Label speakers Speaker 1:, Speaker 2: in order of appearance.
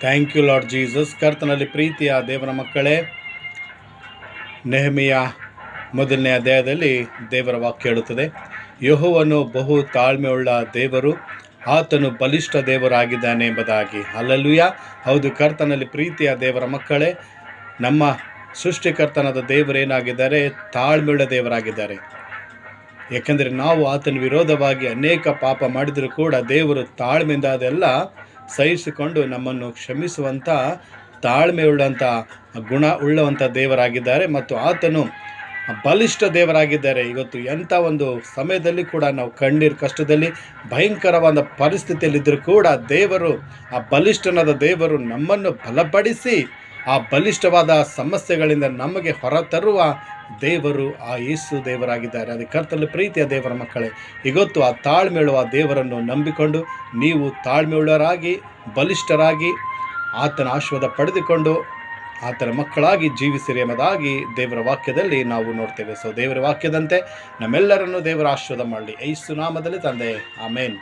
Speaker 1: Thank you lord Jesus. ಕರ್ತನಲ್ಲಿ ಪ್ರೀತಿಯ ದೇವರ ಮಕ್ಕಳೇ, ನೆಹೆಮಿಯ 1ನೇ ಅಧ್ಯಾಯದಲ್ಲಿ ದೇವರ ವಾಕ್ಯ ಹೇಳುತ್ತದೆ, ಯೆಹೋವನು ಬಹು ತಾಳ್ಮೆಯುಳ್ಳ ದೇವರು, ಆತನು ಬಲಿಷ್ಠ ದೇವರಾಗಿದ್ದಾನೆ ಎಂಬುದಾಗಿ. ಹಲ್ಲೆಲೂಯಾ. ಹೌದು, ಕರ್ತನಲ್ಲಿ ಪ್ರೀತಿಯ ದೇವರ ಮಕ್ಕಳೇ, ನಮ್ಮ ಸೃಷ್ಟಿಕರ್ತನಾದ ದೇವರೇನಾಗಿದ್ದಾರೆ? ತಾಳ್ಮೆಯುಳ್ಳ ದೇವರಾಗಿದ್ದಾರೆ. ಏಕೆಂದರೆ ನಾವು ಆತನ ವಿರೋಧವಾಗಿ ಅನೇಕ ಪಾಪ ಮಾಡಿದರೂ ಕೂಡ ದೇವರು ತಾಳ್ಮೆಯಿಂದ ಅದೆಲ್ಲ ಸಹಿಸಿಕೊಂಡು ನಮ್ಮನ್ನು ಕ್ಷಮಿಸುವಂಥ ತಾಳ್ಮೆಯುಳ್ಳಂಥ ಗುಣ ಉಳ್ಳವಂಥ ದೇವರಾಗಿದ್ದಾರೆ. ಮತ್ತು ಆತನು ಬಲಿಷ್ಠ ದೇವರಾಗಿದ್ದಾರೆ. ಇವತ್ತು ಎಂಥ ಒಂದು ಸಮಯದಲ್ಲಿ ಕೂಡ ನಾವು ಕಷ್ಟದಲ್ಲಿ ಭಯಂಕರವಾದ ಪರಿಸ್ಥಿತಿಯಲ್ಲಿದ್ದರೂ ಕೂಡ ದೇವರು, ಆ ಬಲಿಷ್ಠನಾದ ದೇವರು ನಮ್ಮನ್ನು ಬಲಪಡಿಸಿ ಆ ಬಲಿಷ್ಠವಾದ ಸಮಸ್ಯೆಗಳಿಂದ ನಮಗೆ ಹೊರತರುವ ದೇವರು ಆ ಯೇಸು ದೇವರಾಗಿದ್ದಾರೆ. ಅದಕ್ಕೆ ಕರ್ತನಲ್ಲಿ ಪ್ರೀತಿಯ ದೇವರ ಮಕ್ಕಳೇ, ಇವತ್ತು ಆ ತಾಳ್ಮೆಯುಳ್ಳುವ ದೇವರನ್ನು ನಂಬಿಕೊಂಡು ನೀವು ತಾಳ್ಮೆಯುಳ್ಳವರಾಗಿ ಬಲಿಷ್ಠರಾಗಿ ಆತನ ಆಶೀರ್ವಾದ ಪಡೆದುಕೊಂಡು ಆತನ ಮಕ್ಕಳಾಗಿ ಜೀವಿಸಿರಿ ಎಂಬುದಾಗಿ ದೇವರ ವಾಕ್ಯದಲ್ಲಿ ನಾವು ನೋಡ್ತೇವೆ. ಸೊ ದೇವರ ವಾಕ್ಯದಂತೆ ನಮ್ಮೆಲ್ಲರನ್ನು ದೇವರ ಆಶೀರ್ವಾದ ಮಾಡಲಿ. ಯೇಸು ನಾಮದಲ್ಲಿ ತಂದೆ, ಆಮೇನ್.